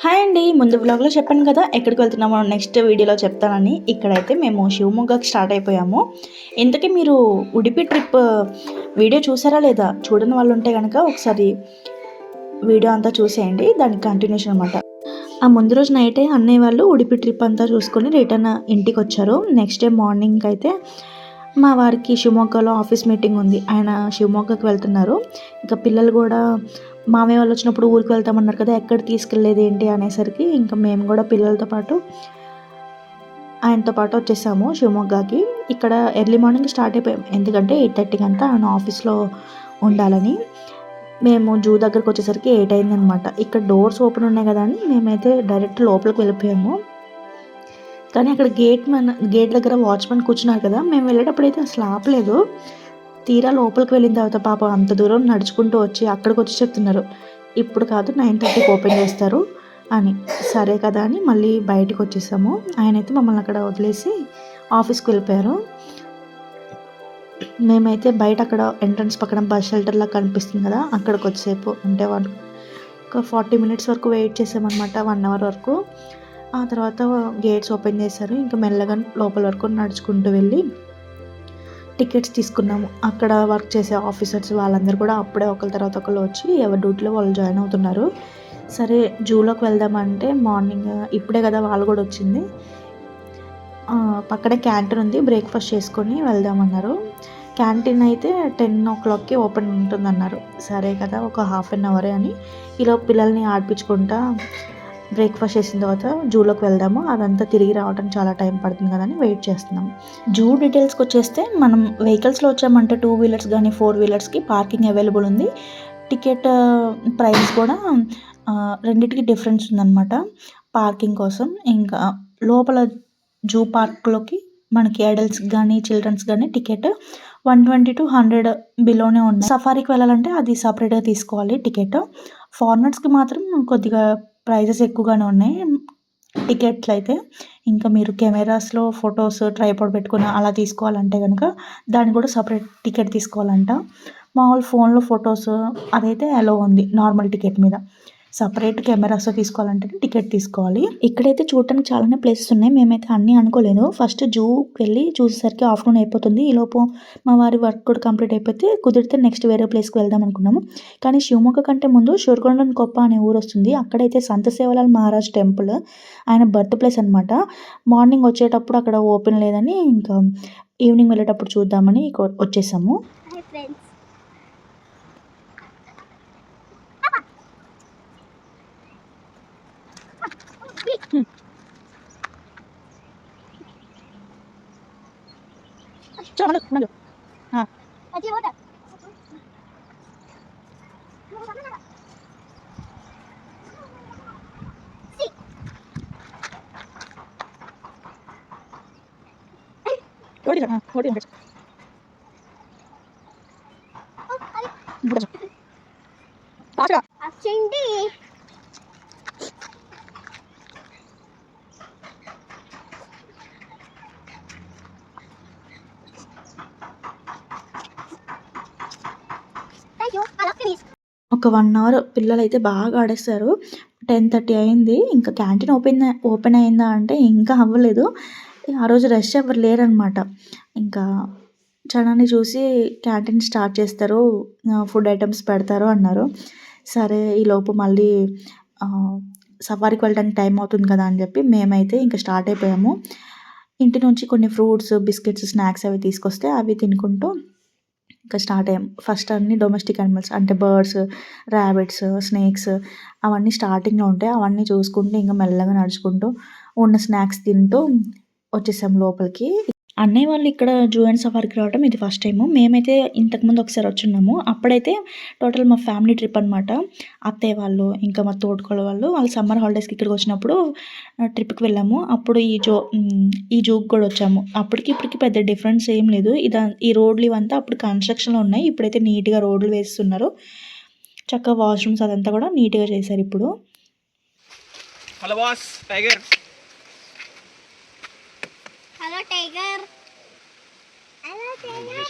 Hi అండి. ముందు వ్లాగ్‌లో చెప్పాను కదా ఎక్కడికి వెళ్తున్నామో నెక్స్ట్ వీడియోలో చెప్తానని. ఇక్కడైతే మేము శివమొగ్గకి స్టార్ట్ అయిపోయాము. ఇంతకీ మీరు ఉడిపి ట్రిప్ వీడియో చూసారా లేదా? చూడని వాళ్ళు ఉంటే గనక ఒకసారి వీడియో అంతా చూసేయండి. దానికి కంటిన్యూషన్ అనమాట. ఆ ముందు రోజు నైటే అన్నయ్య వాళ్ళు ఉడిపి ట్రిప్ అంతా చూసుకొని రిటర్న్ ఇంటికొచ్చారు. నెక్స్ట్ డే మార్నింగ్ అయితే మా వారికి శివమొగ్గలో ఆఫీస్ మీటింగ్ ఉంది. ఆయన శివమొగ్గకి వెళ్తున్నారు. ఇంకా పిల్లలు కూడా మామయ్య వాళ్ళు వచ్చినప్పుడు ఊరికి వెళ్తామన్నారు కదా, ఎక్కడ తీసుకెళ్ళలేదు ఏంటి అనేసరికి ఇంకా మేము కూడా పిల్లలతో పాటు ఆయనతో పాటు వచ్చేసాము శివమొగ్గకి. ఇక్కడ ఎర్లీ మార్నింగ్ స్టార్ట్ అయిపోయాం. ఎందుకంటే 8:30కి అంతా ఆయన ఆఫీస్లో ఉండాలని. మేము జూ దగ్గరకు వచ్చేసరికి 8 అయిందనమాట. ఇక్కడ డోర్స్ ఓపెన్ ఉన్నాయి కదా అని మేమైతే డైరెక్ట్ లోపలికి వెళ్ళిపోయాము. కానీ అక్కడ గేట్ దగ్గర వాచ్మెన్ కూర్చున్నారు కదా, మేము వెళ్ళేటప్పుడైతే అసలు ఆపలేదు. తీరా లోపలికి వెళ్ళిన తర్వాత పాపం అంత దూరం నడుచుకుంటూ వచ్చి అక్కడికి వచ్చి చెప్తున్నారు, ఇప్పుడు కాదు 9:30కి ఓపెన్ చేస్తారు అని. సరే కదా అని మళ్ళీ బయటకు వచ్చేసాము. ఆయనైతే మమ్మల్ని అక్కడ వదిలేసి ఆఫీస్కి వెళ్ళిపోయారు. మేమైతే బయట అక్కడ ఎంట్రన్స్ పక్కన బస్ షెల్టర్లా కనిపిస్తుంది కదా, అక్కడికి వచ్చేసేపు అంటే ఒక 40 మినిట్స్ వరకు వెయిట్ చేసామన్నమాట, 1 అవర్ వరకు. ఆ తర్వాత గేట్స్ ఓపెన్ చేశారు. ఇంకా మెల్లగా లోపల వరకు నడుచుకుంటూ వెళ్ళి టికెట్స్ తీసుకున్నాము. అక్కడ వర్క్ చేసే ఆఫీసర్స్ వాళ్ళందరూ కూడా అప్పుడే ఒకరి తర్వాత ఒకరు వచ్చి ఎవరి డ్యూటీలో వాళ్ళు జాయిన్ అవుతున్నారు. సరే జూలోకి వెళ్దామంటే మార్నింగ్ ఇప్పుడే కదా వాళ్ళు కూడా వచ్చింది. పక్కనే క్యాంటీన్ ఉంది, బ్రేక్ఫాస్ట్ చేసుకొని వెళ్దామన్నారు. క్యాంటీన్ అయితే 10 o'clockకి ఓపెన్ ఉంటుందన్నారు. సరే కదా ఒక హాఫ్ అన్ అవరే అని ఈలోపు పిల్లల్ని ఆడిపించుకుంటా బ్రేక్ఫాస్ట్ చేసిన తర్వాత జూలోకి వెళ్దాము, అదంతా తిరిగి రావడానికి చాలా టైం పడుతుంది కదా అని వెయిట్ చేస్తున్నాం. జూ డీటెయిల్స్కి వచ్చేస్తే మనం వెహికల్స్లో వచ్చామంటే 2 వీలర్స్ కానీ 4 వీలర్స్కి పార్కింగ్ అవైలబుల్ ఉంది. టికెట్ ప్రైస్ కూడా రెండింటికి డిఫరెన్స్ ఉందన్నమాట పార్కింగ్ కోసం. ఇంకా లోపల జూ పార్క్లోకి మనకి అడల్ట్స్కి కానీ చిల్డ్రన్స్ కానీ టికెట్ 120 to 100 బిలోనే ఉన్నాయి. సఫారీకి వెళ్ళాలంటే అది సపరేట్గా తీసుకోవాలి టికెట్. ఫారినర్స్కి మాత్రం కొద్దిగా ప్రైజెస్ ఎక్కువగానే ఉన్నాయి టికెట్లు అయితే. ఇంకా మీరు కెమెరాస్లో ఫొటోస్ ట్రైపాడ్ పెట్టుకుని అలా తీసుకోవాలంటే కనుక దానికి కూడా సపరేట్ టికెట్ తీసుకోవాలంట. మామూలు ఫోన్లో ఫొటోస్ అదైతే అలో ఉంది నార్మల్ టికెట్ మీద. సపరేట్ కెమెరాస్తో తీసుకోవాలంటే టికెట్ తీసుకోవాలి. ఇక్కడైతే చూడటానికి చాలానే ప్లేసెస్ ఉన్నాయి. మేమైతే అన్నీ అనుకోలేదు. ఫస్ట్ జూకి వెళ్ళి చూసేసరికి ఆఫ్టర్నూన్ అయిపోతుంది. ఈలోపు మా వారి వర్క్ కూడా కంప్లీట్ అయిపోతే కుదిరితే నెక్స్ట్ వేరే ప్లేస్కి వెళ్దాం అనుకున్నాము. కానీ శివమొగ్గ కంటే ముందు షూర్కొండన్ కొప్ప అనే ఊరు వస్తుంది. అక్కడైతే సంత సేవలాల్ మహారాజ్ టెంపుల్ ఆయన బర్త్ ప్లేస్ అనమాట. మార్నింగ్ వచ్చేటప్పుడు అక్కడ ఓపెన్ లేదని ఇంకా ఈవినింగ్ వెళ్ళేటప్పుడు చూద్దామని వచ్చేసాము. ఒక 1 అవర్ పిల్లలైతే బాగా ఆడేస్తారు. 10:30 అయింది. ఇంకా క్యాంటీన్ ఓపెన్ అయిందా అంటే ఇంకా అవ్వలేదు. ఆ రోజు రష్ ఎవరు లేరనమాట. ఇంకా చనాని చూసి క్యాంటీన్ స్టార్ట్ చేస్తారు, ఫుడ్ ఐటమ్స్ పెడతారు అన్నారు. సరే ఈలోపు మళ్ళీ సఫారీకి వెళ్ళడానికి టైం అవుతుంది కదా అని చెప్పి మేమైతే ఇంకా స్టార్ట్ అయిపోయాము. ఇంటి నుంచి కొన్ని ఫ్రూట్స్, బిస్కెట్స్, స్నాక్స్ అవి తీసుకొస్తే అవి తినుకుంటూ ఇంకా స్టార్ట్ అయ్యాం. ఫస్ట్ అన్ని డొమెస్టిక్ యానిమల్స్ అంటే బర్డ్స్, ర్యాబిట్స్, స్నేక్స్ అవన్నీ స్టార్టింగ్లో ఉంటాయి. అవన్నీ చూసుకుంటూ ఇంకా మెల్లగా నడుచుకుంటూ ఉన్న స్నాక్స్ తింటూ వచ్చేసాం లోపలికి. అన్నయ్య వాళ్ళు ఇక్కడ జూ అండ్ సఫారీకి రావడం ఇది ఫస్ట్ టైము. మేమైతే ఇంతకుముందు ఒకసారి వచ్చున్నాము. అప్పుడైతే టోటల్ మా ఫ్యామిలీ ట్రిప్ అనమాట. అత్తయ్య వాళ్ళు ఇంకా మా తోడుకోళ్ళ వాళ్ళు సమ్మర్ హాలిడేస్కి ఇక్కడికి వచ్చినప్పుడు ట్రిప్కి వెళ్ళాము. అప్పుడు ఈ జూకి కూడా వచ్చాము. అప్పటికి ఇప్పటికి పెద్ద డిఫరెన్స్ ఏం లేదు. ఈ రోడ్లు ఇవంతా అప్పుడు కన్స్ట్రక్షన్లో ఉన్నాయి. ఇప్పుడైతే నీట్గా రోడ్లు వేస్తున్నారు. చక్కగా వాష్రూమ్స్ అదంతా కూడా నీట్గా చేశారు ఇప్పుడు. Hello boss tiger. Hello tiger. Hello tiger.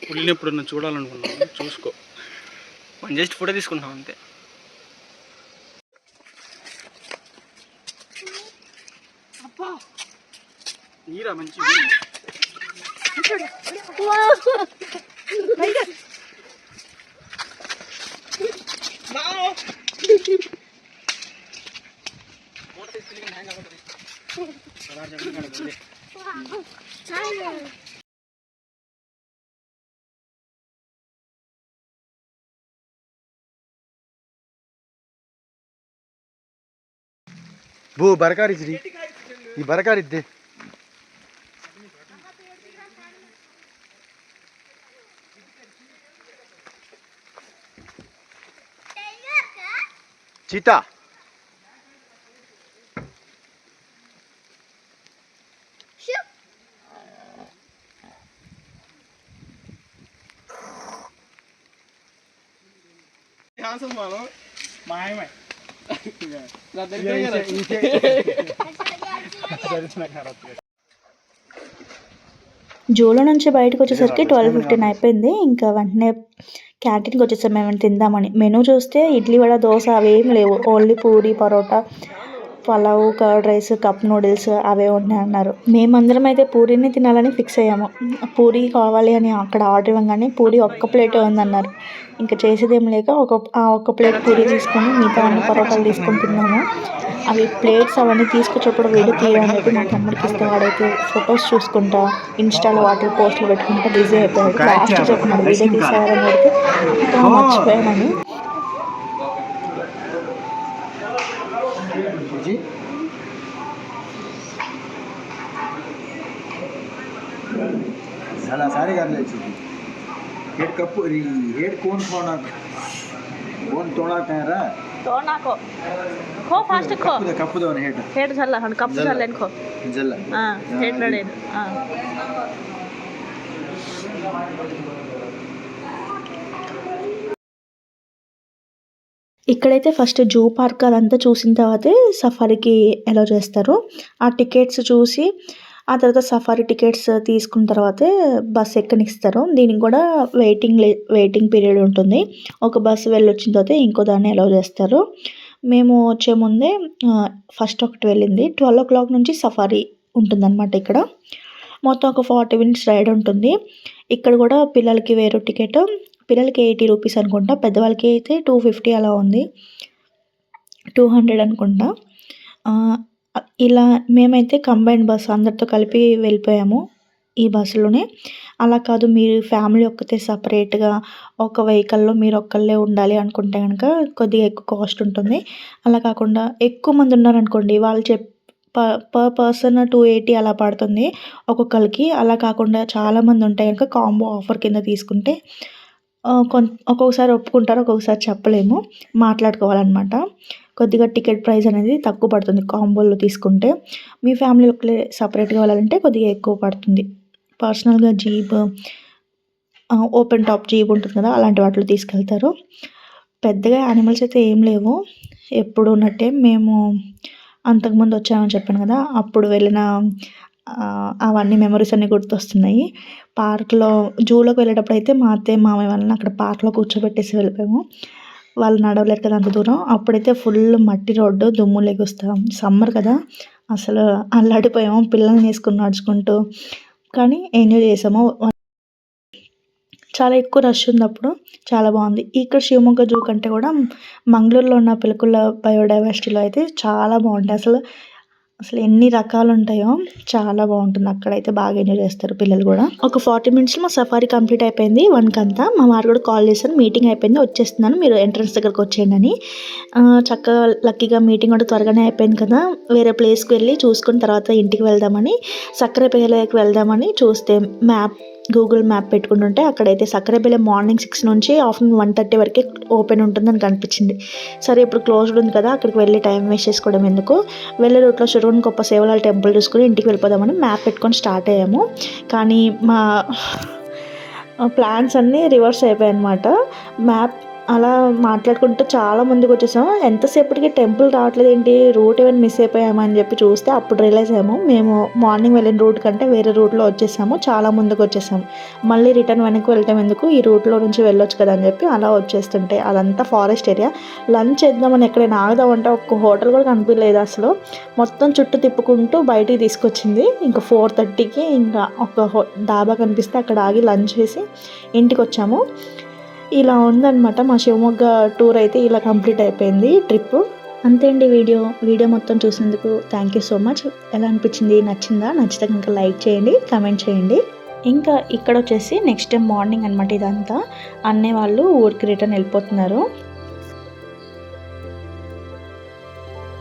పులిని ఎప్పుడన్నా చూడాలనుకున్నాను, చూసుకో. మనం జస్ట్ ఫోటో తీసుకుంటాం అంతే. తీరా మంచి ಬೂ ಬರಕಾರಿದ್ರಿ ಈ ಬರಕಾರಿದ್ದೆ चीता జూలో నుంచి బయటకు వచ్చేసరికి 12:15 అయిపోయింది. ఇంకా వెంటనే క్యాంటీన్కి వచ్చేసాం మేము తిందామని. మెనూ చూస్తే ఇడ్లీ వడ దోశ అవేం లేవు. Only puri parotta pulao curd rice cup noodles అవే ఉన్నాయి అన్నారు. మేమందరం అయితే పూరీని తినాలని ఫిక్స్ అయ్యాము. పూరీ కావాలి అని అక్కడ ఆర్డర్ ఇవ్వగానే పూరీ ఒక్క ప్లేట్ ఉందన్నారు. ఇంకా చేసేదేం లేక ఒక్క ప్లేట్ పూరీ తీసుకొని మిగతా అన్ని పరోటాలు తీసుకొని తిన్నాము. అవి ప్లేట్స్ అవన్నీ తీసుకొచ్చేటప్పుడు వీడియో తీయడం అయితే మా తమ్ముడికి ఇస్తే వాడైతే ఫొటోస్ చూసుకుంటా ఇన్స్టాలో వాటి పోస్టులు పెట్టుకుంటా బిజీ అయిపోయాడు. లాస్ట్ చెప్పినాడు వీడియో తీసేవారని అడిగితే ఇంకా మర్చిపోయానని. साला सारे कर ले हेड कप हेड कौन खोना कौन तोड़ा कहरा तो ना खो फास्ट खो कप दो हेड झाला हन कप झाले खो जल्ला हां हेड रडे हां ఇక్కడైతే ఫస్ట్ జూ పార్క్ అదంతా చూసిన తర్వాతే సఫారీకి అలౌ చేస్తారు. ఆ టికెట్స్ చూసి ఆ తర్వాత సఫారీ టికెట్స్ తీసుకున్న తర్వాతే బస్ ఎక్కనిస్తారు. దీనికి కూడా వెయిటింగ్ పీరియడ్ ఉంటుంది. ఒక బస్సు వెళ్ళొచ్చిన తర్వాత ఇంకో దాన్ని అలౌ చేస్తారు. మేము వచ్చే ముందే ఫస్ట్ ఒకటి వెళ్ళింది. 12 నుంచి సఫారీ ఉంటుందన్నమాట. ఇక్కడ మొత్తం ఒక 40 మినిట్స్ రైడ్ ఉంటుంది. ఇక్కడ కూడా పిల్లలకి వేరే టికెట్, పిల్లలకి 80 రూపీస్ అనుకుంటా, పెద్దవాళ్ళకి అయితే 250 అలా ఉంది, 200 అనుకుంటా. ఇలా మేమైతే కంబైన్డ్ బస్ అందరితో కలిపి వెళ్ళిపోయాము ఈ బస్సులోనే. అలా కాదు మీరు ఫ్యామిలీ ఒక్కతే సపరేట్గా ఒక వెహికల్లో మీరు ఒక్కళ్ళే ఉండాలి అనుకుంటే కనుక కొద్దిగా ఎక్కువ కాస్ట్ ఉంటుంది. అలా కాకుండా ఎక్కువ మంది ఉన్నారనుకోండి వాళ్ళు పర్ పర్సన్ 280 అలా పడుతుంది ఒక్కొక్కరికి. అలా కాకుండా చాలామంది ఉంటే కనుక కాంబో ఆఫర్ కింద తీసుకుంటే ఒక్కొక్కసారి ఒప్పుకుంటారు, ఒక్కొక్కసారి చెప్పలేము, మాట్లాడుకోవాలన్నమాట. కొద్దిగా టికెట్ ప్రైస్ అనేది తక్కువ పడుతుంది కాంబోలో తీసుకుంటే. మీ ఫ్యామిలీ ఒకలే సపరేట్గా వెళ్ళాలంటే కొద్దిగా ఎక్కువ పడుతుంది. పర్సనల్గా జీప్ ఓపెన్ టాప్ జీప్ ఉంటుంది కదా, అలాంటి వాటిలో తీసుకెళ్తారు. పెద్దగా యానిమల్స్ అయితే ఏం లేవు, ఎప్పుడు ఉన్నట్టే. మేము అంతకుముందు వచ్చామని చెప్పాను కదా, అప్పుడు వెళ్ళిన అవన్నీ మెమరీస్ అన్నీ గుర్తొస్తున్నాయి. పార్క్లో జూలోకి వెళ్ళేటప్పుడు అయితే మా అత్తయ్య మామయ్య వాళ్ళని అక్కడ పార్క్లో కూర్చోబెట్టేసి వెళ్ళిపోయాము. వాళ్ళు నడవలేరు కదా అంత దూరం. అప్పుడైతే ఫుల్ మట్టి రోడ్డు, దుమ్ము లెగుస్తాం, సమ్మర్ కదా, అసలు అల్లాడిపోయాము పిల్లల్ని వేసుకుని నడుచుకుంటూ. కానీ ఎంజాయ్ చేసాము. చాలా ఎక్కువ రష్ ఉంది అప్పుడు, చాలా బాగుంది. ఇక్కడ శివమొగ్గ జూ కంటే కూడా మంగళూరులో ఉన్న పిలకల బయోడైవర్సిటీలో అయితే చాలా బాగుంటాయి. అసలు ఎన్ని రకాలు ఉంటాయో, చాలా బాగుంటుంది. అక్కడైతే బాగా ఎంజాయ్ చేస్తారు పిల్లలు కూడా. ఒక 40 మినిట్స్లో మా సఫారీ కంప్లీట్ అయిపోయింది. 1 అంతా మా వారు కూడా కాల్ చేశారు, మీటింగ్ అయిపోయింది వచ్చేస్తున్నాను మీరు ఎంట్రన్స్ దగ్గరకు వచ్చేయండి అని. చక్కగా లక్కీగా మీటింగ్ కూడా త్వరగానే అయిపోయింది కదా, వేరే ప్లేస్కి వెళ్ళి చూసుకున్న తర్వాత ఇంటికి వెళ్దామని సక్కరపల్లికి వెళ్దామని చూస్తే గూగుల్ మ్యాప్ పెట్టుకుంటుంటే అక్కడైతే సక్కరపల్లి మార్నింగ్ 6 నుంచి ఆఫ్టర్నూన్ 1:30 వరకే ఓపెన్ ఉంటుందని కనిపించింది. సరే ఇప్పుడు క్లోజ్డ్ ఉంది కదా, అక్కడికి వెళ్ళి టైం వేస్ట్ చేసుకోవడం ఎందుకు, వెళ్ళే రూట్లో శిరువణకొప్ప సేవలాల టెంపుల్ చూసుకుని ఇంటికి వెళ్ళిపోదామని మ్యాప్ పెట్టుకొని స్టార్ట్ అయ్యాము. కానీ మా ప్లాన్స్ అన్నీ రివర్స్ అయిపోయాయి అన్నమాట. అలా మాట్లాడుకుంటూ చాలా ముందుకు వచ్చేసాము. ఎంతసేపటికి టెంపుల్ రావట్లేదు ఏంటి, రూట్ ఏమైనా మిస్ అయిపోయామా అని చెప్పి చూస్తే అప్పుడు రియలైజ్ అయ్యాము మేము మార్నింగ్ వెళ్ళిన రూట్ కంటే వేరే రూట్లో వచ్చేసాము, చాలా ముందుకు వచ్చేసాము. మళ్ళీ రిటర్న్ వెనక్కి వెళ్ళటం ఎందుకు, ఈ రూట్లో నుంచి వెళ్ళొచ్చు కదా అని చెప్పి అలా వచ్చేస్తుంటే అదంతా ఫారెస్ట్ ఏరియా. లంచ్ చేద్దామని ఎక్కడైనా ఆగుదామంటే ఒక్క హోటల్ కూడా కనిపించలేదు అసలు. మొత్తం చుట్టూ తిప్పుకుంటూ బయటికి తీసుకొచ్చింది. ఇంకా 4:30కి ఇంకా ఒక డాబా కనిపిస్తే అక్కడ ఆగి లంచ్ చేసి ఇంటికి వచ్చాము. ఇలా ఉందన్నమాట మా శివమొగ్గ టూర్ అయితే ఇలా కంప్లీట్ అయిపోయింది ట్రిప్. అంతే అండి వీడియో మొత్తం చూసినందుకు థ్యాంక్ యూ సో మచ్. ఎలా అనిపించింది, నచ్చిందా? నచ్చితే కనుక లైక్ చేయండి, కమెంట్ చేయండి. ఇంకా ఇక్కడ వచ్చేసి నెక్స్ట్ డే మార్నింగ్ అనమాట ఇదంతా. అన్నయ్య వాళ్ళు ఊరికి రిటర్న్ వెళ్ళిపోతున్నారు.